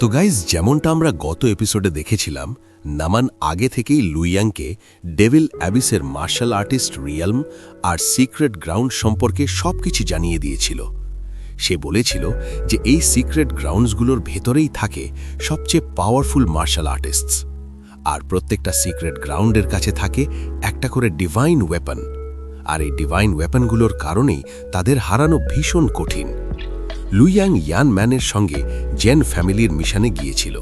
তো গাইজ, যেমনটা আমরা গত এপিসোডে দেখেছিলাম, নামান আগে থেকেই লুইয়াংকে ডেভিল অ্যাবিসের মার্শাল আর্টিস্ট রিয়ালম আর সিক্রেট গ্রাউন্ড সম্পর্কে সবকিছু জানিয়ে দিয়েছিল। সে বলেছিল যে এই সিক্রেট গ্রাউন্ডসগুলোর ভেতরেই থাকে সবচেয়ে পাওয়ারফুল মার্শাল আর্টিস্টস, আর প্রত্যেকটা সিক্রেট গ্রাউন্ডের কাছে থাকে একটা করে ডিভাইন ওয়েপন, আর এই ডিভাইন ওয়েপনগুলোর কারণেই তাদের হারানো ভীষণ কঠিন। লুইয়াং ইয়ান ম্যানের সঙ্গে জেন ফ্যামিলির মিশনে গিয়েছিল,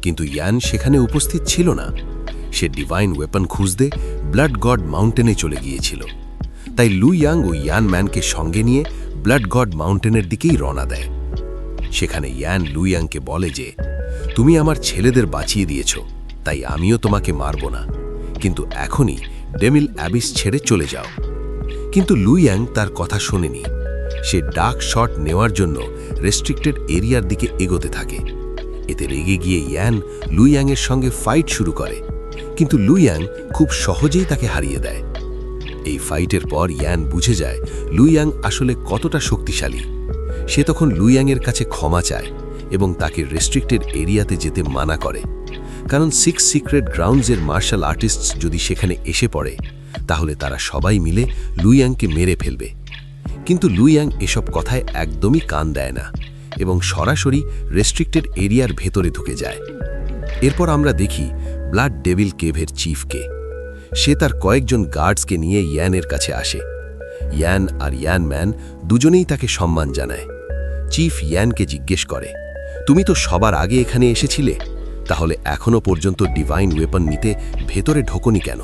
কিন্তু ইয়ান সেখানে উপস্থিত ছিল না। সে ডিভাইন ওয়েপন খুঁজতে ব্লাড গড মাউন্টেনে চলে গিয়েছিল। তাই লুইয়াং ও ইয়ান ম্যানকে সঙ্গে নিয়ে ব্লাড গড মাউন্টেনের দিকেই রওনা দেয়। সেখানে ইয়ান লুইয়াংকে বলে যে, তুমি আমার ছেলেদের বাঁচিয়ে দিয়েছ, তাই আমিও তোমাকে মারব না, কিন্তু এখনই ডেভিল অ্যাবিস ছেড়ে চলে যাও। কিন্তু লুইয়াং তার কথা শোনেনি। সে ডার্ক শট নেওয়ার জন্য রেস্ট্রিক্টেড এরিয়ার দিকে এগোতে থাকে। এতে রেগে গিয়ে ইয়ান লুইয়াংয়ের সঙ্গে ফাইট শুরু করে, কিন্তু লুইয়াং খুব সহজেই তাকে হারিয়ে দেয়। এই ফাইটের পর ইয়ান বুঝে যায় লুইয়াং আসলে কতটা শক্তিশালী। সে তখন লুইয়াংয়ের কাছে ক্ষমা চায় এবং তাকে রেস্ট্রিক্টেড এরিয়াতে যেতে মানা করে, কারণ সিক্রেট গ্রাউন্ডসের মার্শাল আর্টিস্টস যদি সেখানে এসে পড়ে তাহলে তারা সবাই মিলে লুইয়াংকে মেরে ফেলবে। কিন্তু লুইয়াং এসব কথায় একদমই কান দেয় না এবং সরাসরি রেস্ট্রিক্টেড এরিয়ার ভেতরে ঢুকে যায়। এরপর আমরা দেখি ব্লাড ডেভিল কেভের চিফকে। সে তার কয়েকজন গার্ডসকে নিয়ে ইয়ানের কাছে আসে। ইয়ান আর ইয়ান ম্যান দুজনেই তাকে সম্মান জানায়। চিফ ইয়ানকে জিজ্ঞেস করে, তুমি তো সবার আগে এখানে এসেছিলে, তাহলে এখনও পর্যন্ত ডিভাইন ওয়েপন নিতে ভেতরে ঢোকনি কেন?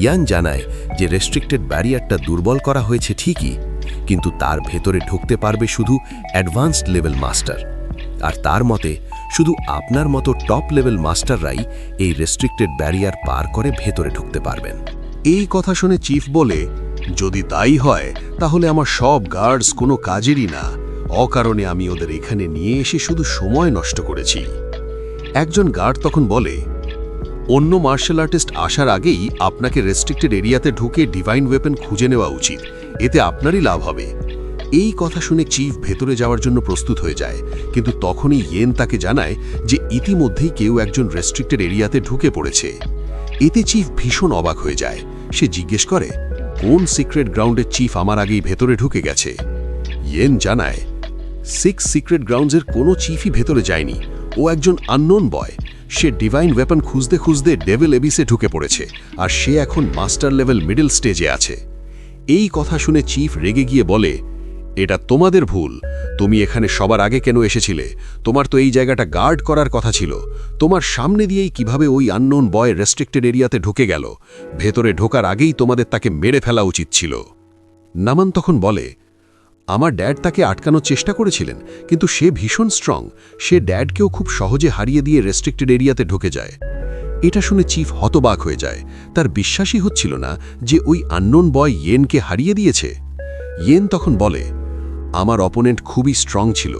ইয়ান জানায় যে রেস্ট্রিক্টেড ব্যারিয়ারটা দুর্বল করা হয়েছে ঠিকই, কিন্তু তার ভেতরে ঢুকতে পারবে শুধু অ্যাডভান্সড লেভেল মাস্টার, আর তার মতে শুধু আপনার মতো টপ লেভেল মাস্টাররাই এই রেস্ট্রিক্টেড ব্যারিয়ার পার করে ভেতরে ঢুকতে পারবেন। এই কথা শুনে চিফ বলে, যদি তাই হয় তাহলে আমার সব গার্ডস কোনো কাজেরই না, অকারণে আমি ওদের এখানে নিয়ে এসে শুধু সময় নষ্ট করেছি। একজন গার্ড তখন বলে, অন্য মার্শাল আর্টিস্ট আসার আগেই আপনাকে রেস্ট্রিক্টেড এরিয়াতে ঢুকে ডিভাইন ওয়েপন খুঁজে নেওয়া উচিত, এতে আপনারই লাভ হবে। এই কথা শুনে চিফ ভেতরে যাওয়ার জন্য প্রস্তুত হয়ে যায়, কিন্তু তখনই ইয়েন তাকে জানায় যে ইতিমধ্যেই কেউ একজন রেস্ট্রিক্টেড এরিয়াতে ঢুকে পড়েছে। এতে চিফ ভীষণ অবাক হয়ে যায়। সে জিজ্ঞেস করে, কোন সিক্রেট গ্রাউন্ডের চিফ আমার আগেই ভেতরে ঢুকে গেছে? ইয়েন জানায়, সিক্রেট গ্রাউন্ডসের কোনো চিফই ভেতরে যায়নি, ও একজন আননোন বয়। সে ডিভাইন ওয়েপন খুঁজতে খুঁজতে ডেভিল এবিসে ঢুকে পড়েছে, আর সে এখন মাস্টার লেভেল মিডল স্টেজে আছে। এই কথা শুনে চিফ রেগে গিয়ে বলে, এটা তোমাদের ভুল, তুমি এখানে সবার আগে কেন এসেছিলে? তোমার তো এই জায়গাটা গার্ড করার কথা ছিল। তোমার সামনে দিয়েই কিভাবে ওই আননোন বয় রেস্ট্রিক্টেড এরিয়াতে ঢুকে গেল? ভেতরে ঢোকার আগেই তোমাদের তাকে মেরে ফেলা উচিত ছিল। নামান তখন বলে, আমার ড্যাড তাকে আটকানোর চেষ্টা করেছিলেন, কিন্তু সে ভীষণ স্ট্রং। সে ড্যাডকেও খুব সহজে হারিয়ে দিয়ে রেস্ট্রিক্টেড এরিয়াতে ঢুকে যায়। এটা শুনে চিফ হতবাক হয়ে যায়। তার বিশ্বাসই হচ্ছিল না যে ওই আননোন বয় ইয়েনকে হারিয়ে দিয়েছে। ইয়েন তখন বলে, আমার অপোনেন্ট খুবই স্ট্রং ছিল।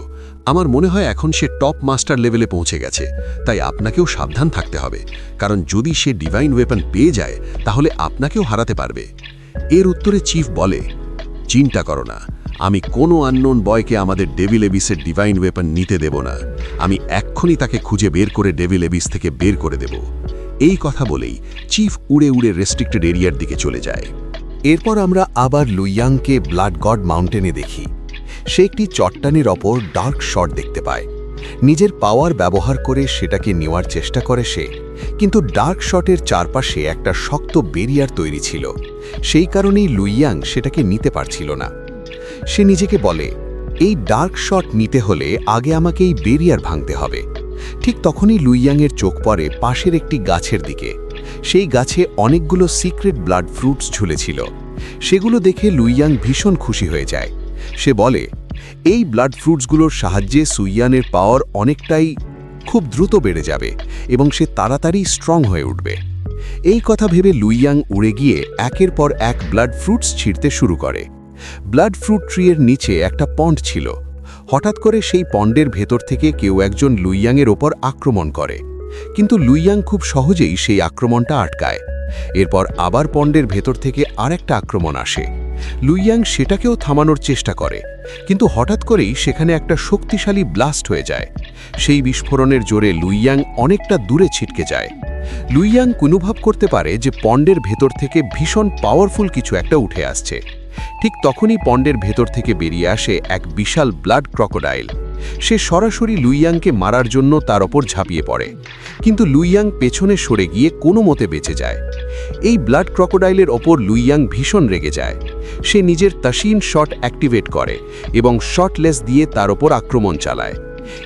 আমার মনে হয় এখন সে টপ মাস্টার লেভেলে পৌঁছে গেছে, তাই আপনাকেও সাবধান থাকতে হবে, কারণ যদি সে ডিভাইন ওয়েপন পেয়ে যায় তাহলে আপনাকেও হারাতে পারবে। এর উত্তরে চিফ বলে, চিন্তা করো না, আমি কোনো আননোন বয়কে আমাদের ডেভিল এবিসের ডিভাইন ওয়েপন নিতে দেব না। আমি এক্ষুনি তাকে খুঁজে বের করে ডেভিল এবিস থেকে বের করে দেব। এই কথা বলেই চিফ উড়ে উড়ে রেস্ট্রিক্টেড এরিয়ার দিকে চলে যায়। এরপর আমরা আবার লুইয়াংকে ব্লাড গড মাউন্টেনে দেখি। সে একটি চট্টানের ওপর ডার্ক শট দেখতে পায়। নিজের পাওয়ার ব্যবহার করে সেটাকে নেওয়ার চেষ্টা করে সে, কিন্তু ডার্ক শটের চারপাশে একটা শক্ত বেরিয়ার তৈরি ছিল। সেই কারণেই লুইয়াং সেটাকে নিতে পারছিল না। সে নিজেকে বলে, এই ডার্ক শট নিতে হলে আগে আমাকে এই বেরিয়ার ভাঙতে হবে। ঠিক তখনই লুইয়াংয়ের চোখ পড়ে পাশের একটি গাছের দিকে। সেই গাছে অনেকগুলো সিক্রেট ব্লাড ফ্রুটস ঝুলেছিল। সেগুলো দেখে লুইয়াং ভীষণ খুশি হয়ে যায়। সে বলে, এই ব্লাড ফ্রুটসগুলোর সাহায্যে সুইয়ানের পাওয়ার অনেকটাই খুব দ্রুত বেড়ে যাবে এবং সে তাড়াতাড়ি স্ট্রং হয়ে উঠবে। এই কথা ভেবে লুইয়াং উড়ে গিয়ে একের পর এক ব্লাড ফ্রুটস ছিঁড়তে শুরু করে। ব্লাড ফ্রুট ট্রিয়ের নিচে একটা পন্ড ছিল। হঠাৎ করে সেই পন্ডের ভেতর থেকে কেউ একজন লুইয়াংয়ের ওপর আক্রমণ করে, কিন্তু লুইয়াং খুব সহজেই সেই আক্রমণটা আটকায়। এরপর আবার পন্ডের ভেতর থেকে আরেকটা আক্রমণ আসে। লুইয়াং সেটাকেও থামানোর চেষ্টা করে, কিন্তু হঠাৎ করেই সেখানে একটা শক্তিশালী ব্লাস্ট হয়ে যায়। সেই বিস্ফোরণের জোরে লুইয়াং অনেকটা দূরে ছিটকে যায়। লুইয়াং অনুভব করতে পারে যে পন্ডের ভেতর থেকে ভীষণ পাওয়ারফুল কিছু একটা উঠে আসছে। ঠিক তখনই পন্ডের ভেতর থেকে বেরিয়ে আসে এক বিশাল ব্লাড ক্রকোডাইল। সে সরাসরি লুইয়াংকে মারার জন্য তার ওপর ঝাঁপিয়ে পড়ে, কিন্তু লুইয়াং পেছনে সরে গিয়ে কোনো মতে বেঁচে যায়। এই ব্লাড ক্রকোডাইলের ওপর লুইয়াং ভীষণ রেগে যায়। সে নিজের তাসিন শট অ্যাক্টিভেট করে এবং শটলেস দিয়ে তার ওপর আক্রমণ চালায়।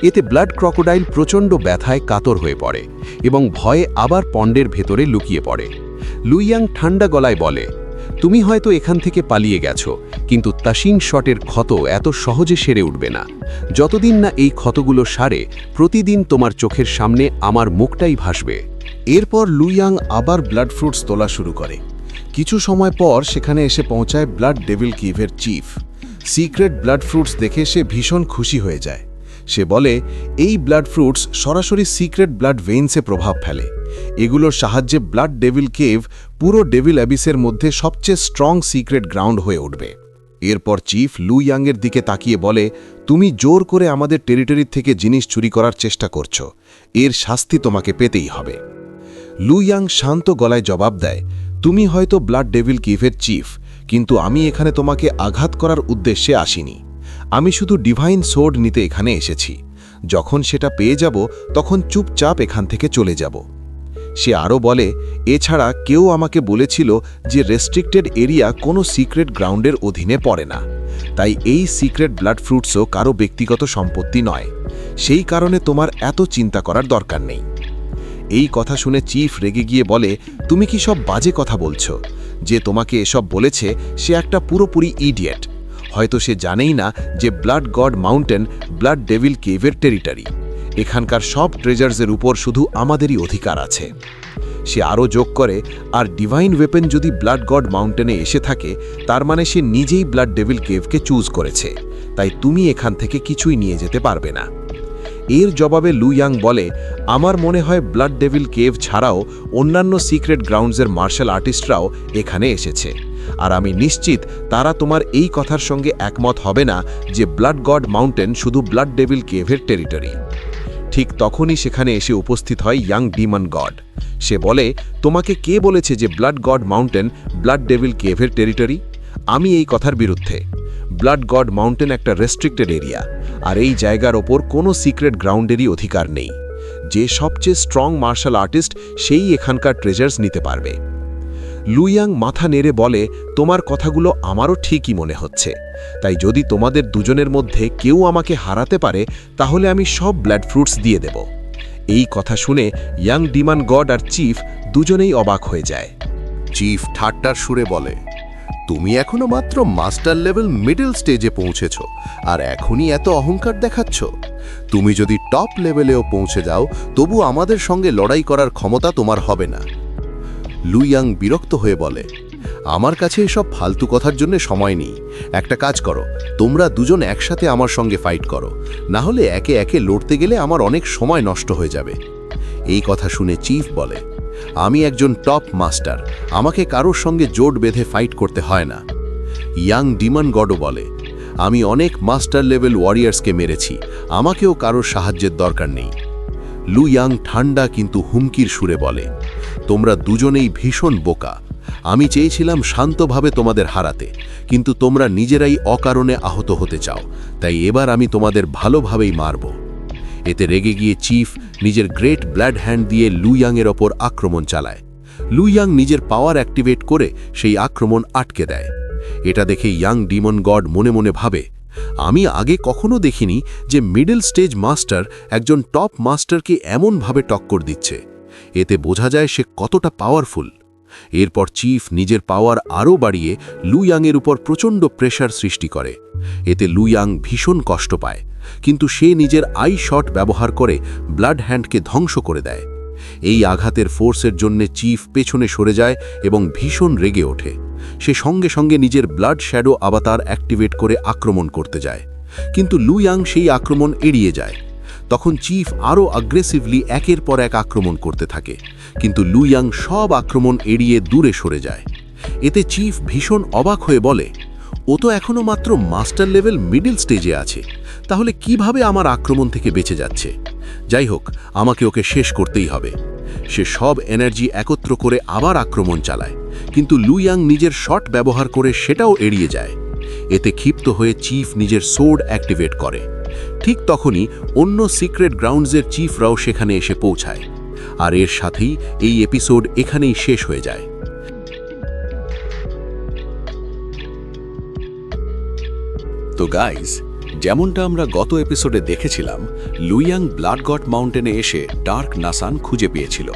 এতে ব্লাড ক্রকোডাইল প্রচণ্ড ব্যথায় কাতর হয়ে পড়ে এবং ভয়ে আবার পন্ডের ভেতরে লুকিয়ে পড়ে। লুইয়াং ঠান্ডা গলায় বলে, তুমি হয়তো এখান থেকে পালিয়ে গেছো, কিন্তু তাসিন শটের ক্ষত এত সহজে সেরে উঠবে না। যতদিন না এই ক্ষতগুলো সারে, প্রতিদিন তোমার চোখের সামনে আমার মুখটাই ভাসবে। এরপর লুইয়াং আবার ব্লাড ফ্রুটস তোলা শুরু করে। কিছু সময় পর সেখানে এসে পৌঁছায় ব্লাড ডেভিল কিভের চিফ। সিক্রেট ব্লাড ফ্রুটস দেখে সে ভীষণ খুশি হয়ে যায়। সে বলে, এই ব্লাড ফ্রুটস সরাসরি সিক্রেট ব্লাড ভেইনসে প্রভাব ফেলে। এগুলোর সাহায্যে ব্লাড ডেভিল কেভ পুরো ডেভিল অ্যাবিসের মধ্যে সবচেয়ে স্ট্রং সিক্রেট গ্রাউন্ড হয়ে উঠবে। এরপর চিফ লুইয়াংয়ের দিকে তাকিয়ে বলে, তুমি জোর করে আমাদের টেরিটরি থেকে জিনিস চুরি করার চেষ্টা করছো, এর শাস্তি তোমাকে পেতেই হবে। লুইয়াং শান্ত গলায় জবাব দেয়, তুমি হয়তো ব্লাড ডেভিল কিভের চিফ, কিন্তু আমি এখানে তোমাকে আঘাত করার উদ্দেশ্যে আসিনি। আমি শুধু ডিভাইন সোর্ড নিতে এখানে এসেছি। যখন সেটা পেয়ে যাব তখন চুপচাপ এখান থেকে চলে যাব। সে আরও বলে, এছাড়া কেউ আমাকে বলেছিল যে রেস্ট্রিক্টেড এরিয়া কোনো সিক্রেট গ্রাউন্ডের অধীনে পড়ে না, তাই এই সিক্রেট ব্লাড ফ্রুটসও কারো ব্যক্তিগত সম্পত্তি নয়। সেই কারণে তোমার এত চিন্তা করার দরকার নেই। এই কথা শুনে চিফ রেগে গিয়ে বলে, তুমি কি সব বাজে কথা বলছো? যে তোমাকে এসব বলেছে সে একটা পুরোপুরি ইডিয়েট। হয়তো সে জানেই না যে blood god mountain blood devil কেভের টেরিটরি। এখানকার সব ট্রেজার্সের উপর শুধু আমাদেরই অধিকার আছে। সে আরও যোগ করে, আর ডিভাইন ওয়েপেন যদি ব্লাড গড মাউন্টেনে এসে থাকে, তার মানে সে নিজেই ব্লাড ডেভিল কেভকে চুজ করেছে, তাই তুমি এখান থেকে কিছুই নিয়ে যেতে পারবে না। এর জবাবে লুইয়াং বলে, আমার মনে হয় ব্লাড ডেভিল কেভ ছাড়াও অন্যান্য সিক্রেট গ্রাউন্ডসের মার্শাল আর্টিস্টরাও এখানে এসেছে, আর আমি নিশ্চিত তারা তোমার এই কথার সঙ্গে একমত হবে না যে ব্লাড গড মাউন্টেন শুধু ব্লাড ডেভিল কেভের টেরিটরি। ঠিক তখনই সেখানে এসে উপস্থিত হয় ইয়াং ডিমন গড। সে বলে, তোমাকে কে বলেছে যে blood god mountain blood devil কেভের টেরিটরি? আমি এই কথার বিরুদ্ধে। ব্লাড গড মাউন্টেন একটা রেস্ট্রিক্টেড এরিয়া, আর এই জায়গার ওপর কোনো সিক্রেট গ্রাউন্ডেরই অধিকার নেই। যে সবচেয়ে স্ট্রং মার্শাল আর্টিস্ট সেই এখানকার ট্রেজার্স নিতে পারবে। লুইয়াং মাথা নেড়ে বলে, তোমার কথাগুলো আমারও ঠিকই মনে হচ্ছে, তাই যদি তোমাদের দুজনের মধ্যে কেউ আমাকে হারাতে পারে তাহলে আমি সব ব্লাড ফ্রুটস দিয়ে দেব। এই কথা শুনে ইয়াং ডিমন গড আর চিফ দুজনেই অবাক হয়ে যায়। চিফ ঠাট্টার সুরে বলে, তুমি এখনো মাত্র মাস্টার লেভেল মিডল স্টেজে পৌঁছেছ, আর এখনই এত অহংকার দেখাচ্ছ? তুমি যদি টপ লেভেলেও পৌঁছে যাও তবু আমাদের সঙ্গে লড়াই করার ক্ষমতা তোমার হবে না। লুইয়াং বিরক্ত হয়ে বলে, আমার কাছে এসব ফালতু কথার জন্য সময় নেই। একটা কাজ করো, তোমরা দুজন একসাথে আমার সঙ্গে ফাইট করো, না হলে একে একে লড়তে গেলে আমার অনেক সময় নষ্ট হয়ে যাবে। এই কথা শুনে চিফ বলে, আমি একজন টপ মাস্টার, আমাকে কারোর সঙ্গে জোট বেঁধে ফাইট করতে হয় না। ইয়াং ডিমন গডও বলে, আমি অনেক মাস্টার লেভেল ওয়ারিয়ার্সকে মেরেছি, আমাকেও কারোর সাহায্যের দরকার নেই। লুইয়াং ঠান্ডা কিন্তু হুমকির সুরে বলে, তোমরা দুজনেই ভীষণ বোকা। আমি চেয়েছিলাম শান্তভাবে তোমাদের হারাতে, কিন্তু তোমরা নিজেরাই অকারণে আহত হতে চাও, তাই এবার আমি তোমাদের ভালোভাবেই মারব। এতে রেগে গিয়ে চিফ নিজের গ্রেট ব্লাড হ্যান্ড দিয়ে লুইয়াংয়ের ওপর আক্রমণ চালায়। লুইয়াং নিজের পাওয়ার অ্যাক্টিভেট করে সেই আক্রমণ আটকে দেয়। এটা দেখে ইয়াং ডিমন গড মনে মনে ভাবে, আমি আগে কখনো দেখিনি যে মিডল স্টেজ মাস্টার একজন টপ মাস্টারকে এমনভাবে টক্কর দিচ্ছে। এতে বোঝা যায় সে কতটা পাওয়ারফুল। এরপর চিফ নিজের পাওয়ার আরও বাড়িয়ে লুইয়াংয়ের উপর প্রচণ্ড প্রেশার সৃষ্টি করে। এতে লুইয়াং ভীষণ কষ্ট পায়, কিন্তু সে নিজের আই শট ব্যবহার করে ব্লাড হ্যান্ডকে ধ্বংস করে দেয়। এই আঘাতের ফোর্সের জন্য চিফ পেছনে সরে যায় এবং ভীষণ রেগে ওঠে। সে সঙ্গে সঙ্গে নিজের ব্লাড শ্যাডো আবাতার অ্যাক্টিভেট করে আক্রমণ করতে যায়, কিন্তু লুইয়াং সেই আক্রমণ এড়িয়ে যায়। তখন চিফ আরও অ্যাগ্রেসিভলি একের পর এক আক্রমণ করতে থাকে, কিন্তু লুইয়াং সব আক্রমণ এড়িয়ে দূরে সরে যায়। এতে চিফ ভীষণ অবাক হয়ে বলে, ও তো এখনো মাত্র মাস্টার লেভেল মিডল স্টেজে আছে, তাহলে কিভাবে আমার আক্রমণ থেকে বেঁচে যাচ্ছে? যাই হোক, আমাকে ওকে শেষ করতেই হবে। সে সব এনার্জি একত্র করে আবার আক্রমণ চালায়, কিন্তু লুইয়াং নিজের শট ব্যবহার করে সেটাও এড়িয়ে যায়। এতে ক্ষিপ্ত হয়ে চিফ নিজের সোর্ড অ্যাক্টিভেট করে। ঠিক তখনই অন্য সিক্রেট গ্রাউন্ডসের চিফরাও সেখানে এসে পৌঁছায়, আর এর সাথেই এই এপিসোড এখানেই শেষ হয়ে যায়। তো গাইজ, যেমনটা আমরা গত এপিসোডে দেখেছিলাম, লুইয়াং ব্লাড গড মাউন্টেনে এসে ডার্ক নাসান খুঁজে পেয়েছিল,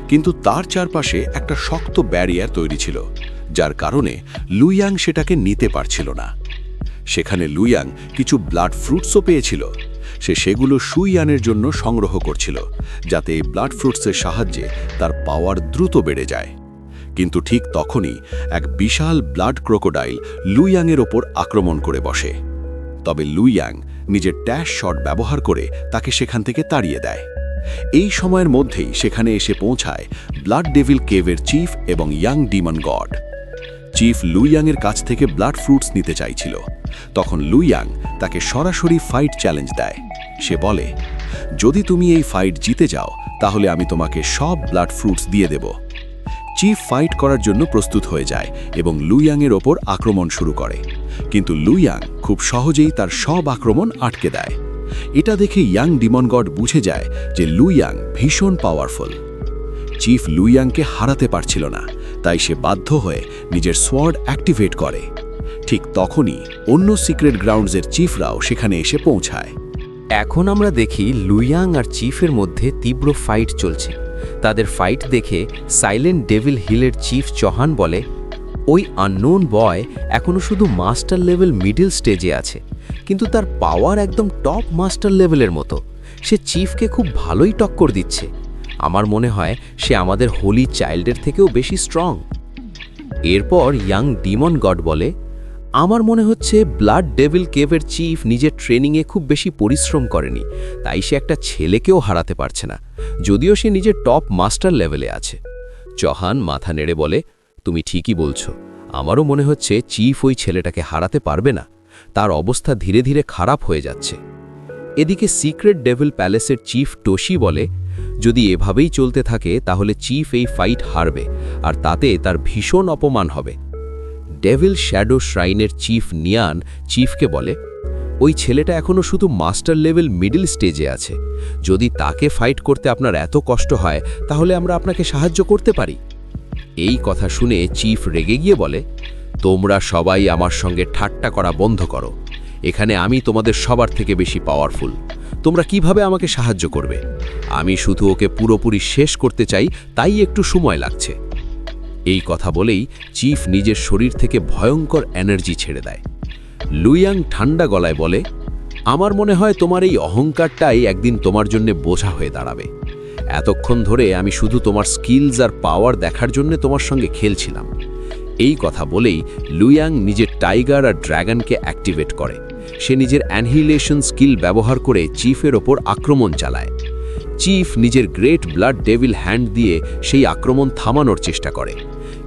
কিন্তু তার চারপাশে একটা শক্ত ব্যারিয়ার তৈরি ছিল, যার কারণে লুইয়াং সেটাকে নিতে পারছিল না। সেখানে লুইয়াং কিছু ব্লাড ফ্রুটসও পেয়েছিল। সে সেগুলো শুইয়ানের জন্য সংগ্রহ করছিল, যাতে এই ব্লাড ফ্রুটসের সাহায্যে তার পাওয়ার দ্রুত বেড়ে যায়। কিন্তু ঠিক তখনই এক বিশাল ব্লাড ক্রোকোডাইল লুইয়াংয়ের ওপর আক্রমণ করে বসে। তবে লুইয়াং নিজের ট্যাশ শট ব্যবহার করে তাকে সেখান থেকে তাড়িয়ে দেয়। এই সময়ের মধ্যেই সেখানে এসে পৌঁছায় ব্লাড ডেভিল কেভের চিফ এবং ইয়াং ডিমন গড। চিফ লুইয়াংয়ের কাছ থেকে ব্লাড ফ্রুটস নিতে চাইছিল। তখন লুইয়াং তাকে সরাসরি ফাইট চ্যালেঞ্জ দেয়। সে বলে, যদি তুমি এই ফাইট জিতে যাও, তাহলে আমি তোমাকে সব ব্লাড ফ্রুটস দিয়ে দেব। চিফ ফাইট করার জন্য প্রস্তুত হয়ে যায় এবং লুইয়াংয়ের ওপর আক্রমণ শুরু করে, কিন্তু লুইয়াং খুব সহজেই তার সব আক্রমণ আটকে দেয়। এটা দেখে ইয়াং ডিমন গড বুঝে যায় যে লুইয়াং ভীষণ পাওয়ারফুল। চিফ লুইয়াংকে হারাতে পারছিল না, তাই সে বাধ্য হয়ে নিজের সোয়ার্ড অ্যাক্টিভেট করে। ঠিক তখনই অন্য সিক্রেট গ্রাউন্ডসের চিফরাও সেখানে এসে পৌঁছায়। এখন আমরা দেখি লুইয়াং আর চিফের মধ্যে তীব্র ফাইট চলছে। তাদের ফাইট দেখে সাইলেন্ট ডেভিল হিলের চিফ চৌহান বলে, ওই আননোন বয় এখনও শুধু মাস্টার লেভেল মিডল স্টেজে আছে, কিন্তু তার পাওয়ার একদম টপ মাস্টার লেভেলের মতো। সে চিফকে খুব ভালোই টক্কর দিচ্ছে। আমার মনে হয় সে আমাদের হোলি চাইল্ডের থেকেও বেশি স্ট্রং। এরপর ইয়াং ডিমন গড বলে, আমার মনে হচ্ছে ব্লাড ডেভিল কেভের চিফ নিজের ট্রেনিংয়ে খুব বেশি পরিশ্রম করেনি, তাই সে একটা ছেলেকেও হারাতে পারছে না, যদিও সে নিজের টপ মাস্টার লেভেলে আছে। চৌহান মাথা নেড়ে বলে, তুমি ঠিকই বলছো। আমারও মনে হচ্ছে চিফ ওই ছেলেটাকে হারাতে পারবে না। তার অবস্থা ধীরে ধীরে খারাপ হয়ে যাচ্ছে। এদিকে সিক্রেট ডেভিল প্যালেসের চিফ টোশি বলে, যদি এভাবেই চলতে থাকে তাহলে চিফ এই ফাইট হারবে, আর তাতে তার ভীষণ অপমান হবে। ডেভিল শ্যাডো শ্রাইনের চিফ নিয়ান চিফকে বলে, ওই ছেলেটা এখনও শুধু মাস্টার লেভেল মিডল স্টেজে আছে। যদি তাকে ফাইট করতে আপনার এত কষ্ট হয়, তাহলে আমরা আপনাকে সাহায্য করতে পারি। এই কথা শুনে চিফ রেগে গিয়ে বলে, তোমরা সবাই আমার সঙ্গে ঠাট্টা করা বন্ধ করো। এখানে আমি তোমাদের সবার থেকে বেশি পাওয়ারফুল। তোমরা কিভাবে আমাকে সাহায্য করবে? আমি শুধু ওকে পুরোপুরি শেষ করতে চাই, তাই একটু সময় লাগছে। এই কথা বলেই চিফ নিজের শরীর থেকে ভয়ঙ্কর এনার্জি ছেড়ে দেয়। লুইয়াং ঠান্ডা গলায় বলে, আমার মনে হয় তোমার এই অহংকারটাই একদিন তোমার জন্য বোঝা হয়ে দাঁড়াবে। এতক্ষণ ধরে আমি শুধু তোমার স্কিলস আর পাওয়ার দেখার জন্য তোমার সঙ্গে খেলছিলাম। এই কথা বলেই লুইয়াং নিজের টাইগার আর ড্র্যাগনকে অ্যাক্টিভেট করে। সে নিজের অ্যানহিলেশন স্কিল ব্যবহার করে চিফের ওপর আক্রমণ চালায়। চিফ নিজের গ্রেট ব্লাড ডেভিল হ্যান্ড দিয়ে সেই আক্রমণ থামানোর চেষ্টা করে,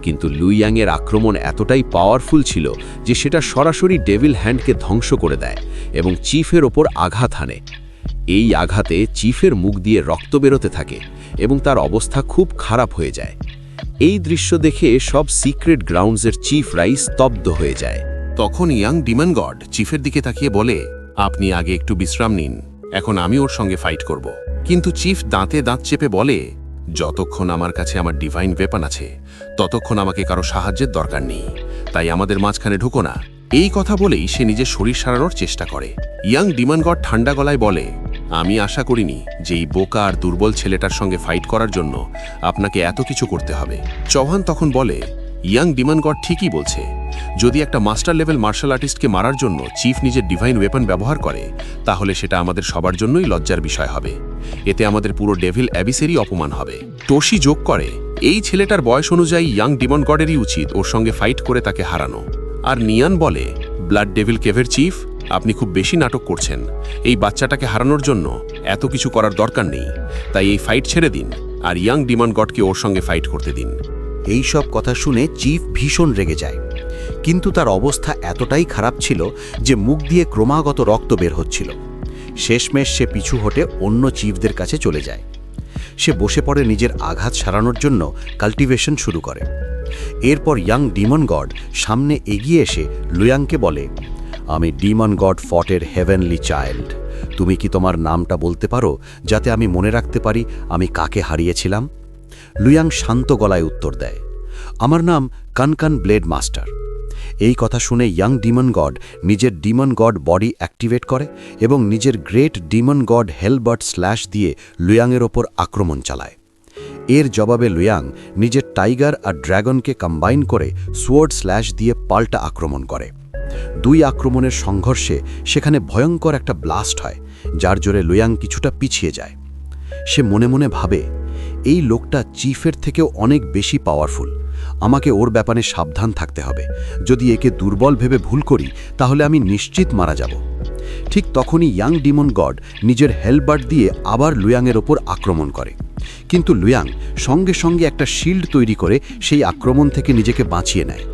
কিন্তু লুইয়াংয়ের আক্রমণ এতটাই পাওয়ারফুল ছিল যে সেটা সরাসরি ডেভিল হ্যান্ডকে ধ্বংস করে দেয় এবং চিফের ওপর আঘাত হানে। এই আঘাতে চিফের মুখ দিয়ে রক্ত বেরোতে থাকে এবং তার অবস্থা খুব খারাপ হয়ে যায়। এই দৃশ্য দেখে সব সিক্রেট গ্রাউন্ডসের চিফরাই স্তব্ধ হয়ে যায়। তখন ইয়াং ডিমন গড চিফের দিকে তাকিয়ে বলে, আপনি আগে একটু বিশ্রাম নিন, এখন আমি ওর সঙ্গে ফাইট করব। কিন্তু চিফ দাঁতে দাঁত চেপে বলে, যতক্ষণ আমার কাছে আমার ডিভাইন ওয়েপন আছে, ততক্ষণ আমাকে কারো সাহায্যের দরকার নেই, তাই আমাদের মাঝখানে ঢুকো না। এই কথা বলেই সে নিজের শরীর সারানোর চেষ্টা করে। ইয়াং ডিমন গড ঠান্ডা গলায় বলে, আমি আশা করিনি যে এই বোকা আর দুর্বল ছেলেটার সঙ্গে ফাইট করার জন্য আপনাকে এত কিছু করতে হবে। চৌহান তখন বলে, ইয়াং ডিমন গড ঠিকই বলছে। যদি একটা মাস্টার লেভেল মার্শাল আর্টিস্টকে মারার জন্য চিফ নিজের ডিভাইন ওয়েপন ব্যবহার করে, তাহলে সেটা আমাদের সবার জন্যই লজ্জার বিষয় হবে। এতে আমাদের পুরো ডেভিল অ্যাবিসেরই অপমান হবে। টোশি যোগ করে, এই ছেলেটার বয়স অনুযায়ী ইয়াং ডিমন গডেরই উচিত ওর সঙ্গে ফাইট করে তাকে হারানো। আর নিয়ান বলে, ব্লাড ডেভিল কেভের চিফ, আপনি খুব বেশি নাটক করছেন। এই বাচ্চাটাকে হারানোর জন্য এত কিছু করার দরকার নেই, তাই এই ফাইট ছেড়ে দিন আর ইয়াং ডিমন গডকে ওর সঙ্গে ফাইট করতে দিন। এই সব কথা শুনে চিফ ভীষণ রেগে যায়, কিন্তু তার অবস্থা এতটাই খারাপ ছিল যে মুখ দিয়ে ক্রমাগত রক্ত বের হচ্ছিল। শেষমেশ সে পিছু হটে অন্য চিফদের কাছে চলে যায়। সে বসে পড়ে নিজের আঘাত সারানোর জন্য কাল্টিভেশন শুরু করে। এরপর ইয়াং ডিমন গড সামনে এগিয়ে এসে লুয়াংকে বলে, আমি ডিমন গড ফটের হেভেনলি চাইল্ড। তুমি কি তোমার নামটা বলতে পারো, যাতে আমি মনে রাখতে পারি আমি কাকে হারিয়েছিলাম? লুয়াং শান্ত গলায় উত্তর দেয়, আমার নাম কানকান ব্লেড মাস্টার। এই কথা শুনে ইয়াং ডিমন গড নিজের ডিমন গড বডি অ্যাক্টিভেট করে এবং নিজের গ্রেট ডিমন গড হেলবার্ট স্ল্যাশ দিয়ে লুয়াংয়ের ওপর আক্রমণ চালায়। এর জবাবে লুয়াং নিজের টাইগার আর ড্র্যাগনকে কম্বাইন করে সোয়ার্ড স্ল্যাশ দিয়ে পাল্টা আক্রমণ করে। দুই আক্রমণের সংঘর্ষে সেখানে ভয়ঙ্কর একটা ব্লাস্ট হয়, যার জোরে লুয়াং কিছুটা পিছিয়ে যায়। সে মনে মনে ভাবে, এই লোকটা চিফের থেকেও অনেক বেশি পাওয়ারফুল। আমাকে ওর ব্যাপারে সাবধান থাকতে হবে। যদি একে দুর্বল ভেবে ভুল করি তাহলে আমি নিশ্চিত মারা যাব। ঠিক তখনই ইয়াং ডিমন গড নিজের হেলবার্ট দিয়ে আবার লুয়াংয়ের ওপর আক্রমণ করে, কিন্তু লুয়াং সঙ্গে সঙ্গে একটা শিল্ড তৈরি করে সেই আক্রমণ থেকে নিজেকে বাঁচিয়ে নেয়।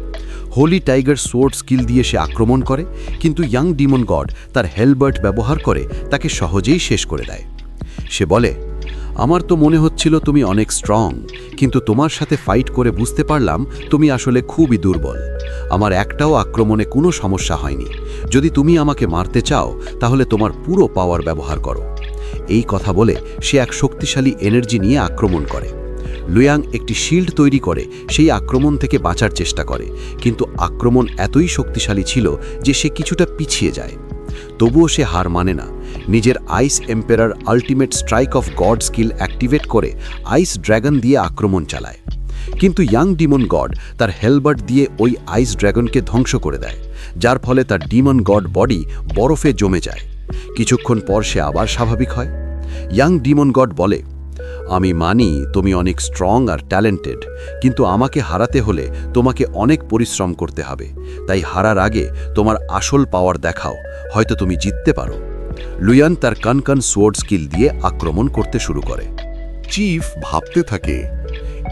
হোলি টাইগার সোর্ড স্কিল দিয়ে সে আক্রমণ করে, কিন্তু ইয়াং ডিমন গড তার হেলবার্ট ব্যবহার করে তাকে সহজেই শেষ করে দেয়। সে বলে, আমার তো মনে হচ্ছিল তুমি অনেক স্ট্রং, কিন্তু তোমার সাথে ফাইট করে বুঝতে পারলাম তুমি আসলে খুবই দুর্বল। আমার একটাও আক্রমণে কোনো সমস্যা হয়নি। যদি তুমি আমাকে মারতে চাও তাহলে তোমার পুরো পাওয়ার ব্যবহার করো। এই কথা বলে সে এক শক্তিশালী এনার্জি নিয়ে আক্রমণ করে। লুয়াং একটি শিল্ড তৈরি করে সেই আক্রমণ থেকে বাঁচার চেষ্টা করে, কিন্তু আক্রমণ এতই শক্তিশালী ছিল যে সে কিছুটা পিছিয়ে যায়। তবুও সে হার মানে না। নিজের ice emperor ultimate strike of god skill activate করে আইস ড্র্যাগন দিয়ে আক্রমণ চালায়, কিন্তু ইয়াং ডিমন গড তার হেলবার্ট দিয়ে ওই আইস ড্র্যাগনকে ধ্বংস করে দেয়, যার ফলে তার ডিমন গড বডি বরফে জমে যায়। কিছুক্ষণ পর সে আবার স্বাভাবিক হয়। ইয়াং ডিমন গড বলে, আমি মানি তুমি অনেক স্ট্রং আর ট্যালেন্টেড, কিন্তু আমাকে হারাতে হলে তোমাকে অনেক পরিশ্রম করতে হবে। তাই হারার আগে তোমার আসল পাওয়ার দেখাও, হয়তো তুমি জিততে পারো। লুয়াং তার কানকান সোয়ার্ড স্কিল দিয়ে আক্রমণ করতে শুরু করে। চিফ ভাবতে থাকে,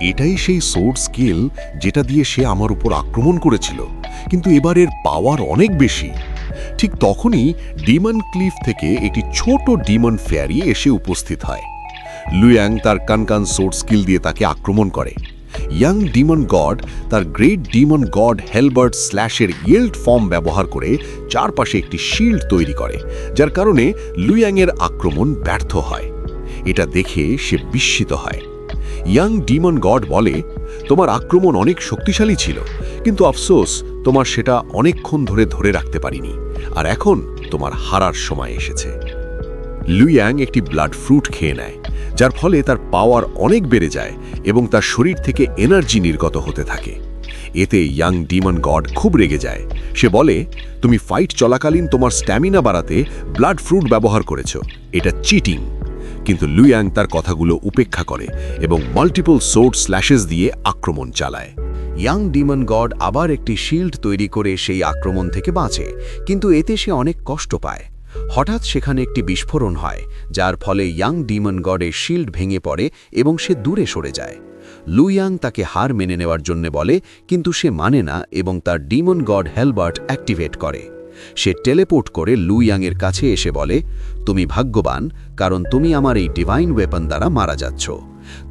এটাই সেই সোর্ড স্কিল যেটা দিয়ে সে আমার উপর আক্রমণ করেছিল, কিন্তু এবারের পাওয়ার অনেক বেশি। ঠিক তখনই ডিমন ক্লিফ থেকে একটি ছোট ডিমন ফেয়ারি এসে উপস্থিত হয়। লুয়াং তার কানকান সোর্ড স্কিল দিয়ে তাকে আক্রমণ করে। ইয়াং ডিমন গড তার গ্রেট ডিমন গড হেলবার্ট স্ল্যাশের ইয়েল্ড ফর্ম ব্যবহার করে চারপাশে একটি শিল্ড তৈরি করে, যার কারণে লুয়াংয়ের আক্রমণ ব্যর্থ হয়। এটা দেখে সে বিস্মিত হয়। ইয়াং ডিমন গড বলে, তোমার আক্রমণ অনেক শক্তিশালী ছিল, কিন্তু আফসোস তোমার সেটা অনেকক্ষণ ধরে রাখতে পারিনি, আর এখন তোমার হারার সময় এসেছে। লুয়াং একটি ব্লাড ফ্রুট খেয়ে নেয়, যার ফলে তার পাওয়ার অনেক বেড়ে যায় এবং তার শরীর থেকে এনার্জি নির্গত হতে থাকে। এতে ইয়াং ডিমন গড খুব রেগে যায়। সে বলে, তুমি ফাইট চলাকালীন তোমার স্ট্যামিনা বাড়াতে ব্লাড ফ্রুট ব্যবহার করেছ, এটা চিটিং। কিন্তু লুয়াং তার কথাগুলো উপেক্ষা করে এবং মাল্টিপল সোর্ড স্ল্যাশেস দিয়ে আক্রমণ চালায়। ইয়াং ডিমন গড আবার একটি শিল্ড তৈরি করে সেই আক্রমণ থেকে বাঁচে, কিন্তু এতে সে অনেক কষ্ট পায়। হঠাৎ সেখানে একটি বিস্ফোরণ হয়, যার ফলে ইয়াং ডিমন গডের শিল্ড ভেঙে পড়ে এবং সে দূরে সরে যায়। লুয়াং তাকে হার মেনে নেওয়ার জন্য বলে, কিন্তু সে মানে না এবং তার ডিমন গড হেলবার্ট অ্যাক্টিভেট করে। সে টেলিপোর্ট করে লুয়াংয়ের কাছে এসে বলে, তুমি ভাগ্যবান, কারণ তুমি আমার এই ডিভাইন ওয়েপন দ্বারা মারা যাচ্ছ।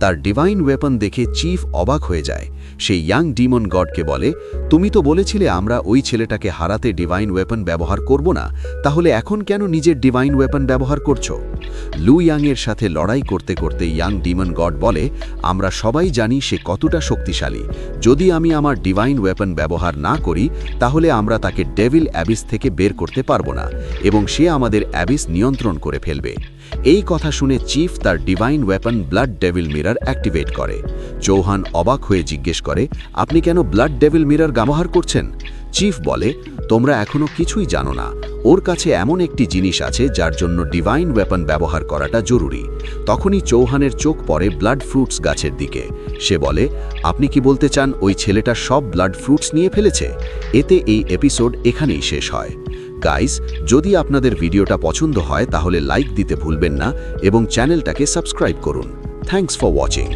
তার ডিভাইন ওয়েপন দেখে চিফ অবাক হয়ে যায়। সে ইয়াং ডিমন গডকে বলে, তুমি তো বলেছিলে আমরা ওই ছেলেটাকে হারাতে ডিভাইন ওয়েপন ব্যবহার করব না, তাহলে এখন কেন নিজের ডিভাইন ওয়েপন ব্যবহার করছো? লুয়াংয়ের সাথে লড়াই করতে করতে ইয়াং ডিমন গড বলে, আমরা সবাই জানি সে কতটা শক্তিশালী। যদি আমি আমার ডিভাইন ওয়েপন ব্যবহার না করি তাহলে আমরা তাকে ডেভিল অ্যাবিস থেকে বের করতে পারবো না এবং সে আমাদের অ্যাবিস নিয়ন্ত্রণ করে ফেলবে। এই কথা শুনে চিফ তার divine weapon blood devil mirror activate করে। চৌহান অবাক হয়ে জিজ্ঞেস করে, আপনি কেন ব্লাড ডেভিল মিরর ব্যবহার করছেন? চিফ বলে, তোমরা এখনো কিছুই জানো না। ওর কাছে এমন একটি জিনিস আছে যার জন্য ডিভাইন ওয়েপন ব্যবহার করাটা জরুরি। তখনই চৌহানের চোখ পড়ে ব্লাড ফ্রুটস গাছের দিকে। সে বলে, আপনি কি বলতে চান ওই ছেলেটা সব ব্লাড ফ্রুটস নিয়ে ফেলেছে? এতে এই এপিসোড এখানেই শেষ হয়। গাইস, যদি আপনাদের ভিডিওটা পছন্দ হয় তাহলে লাইক দিতে ভুলবেন না এবং চ্যানেলটাকে সাবস্ক্রাইব করুন। Thanks for watching.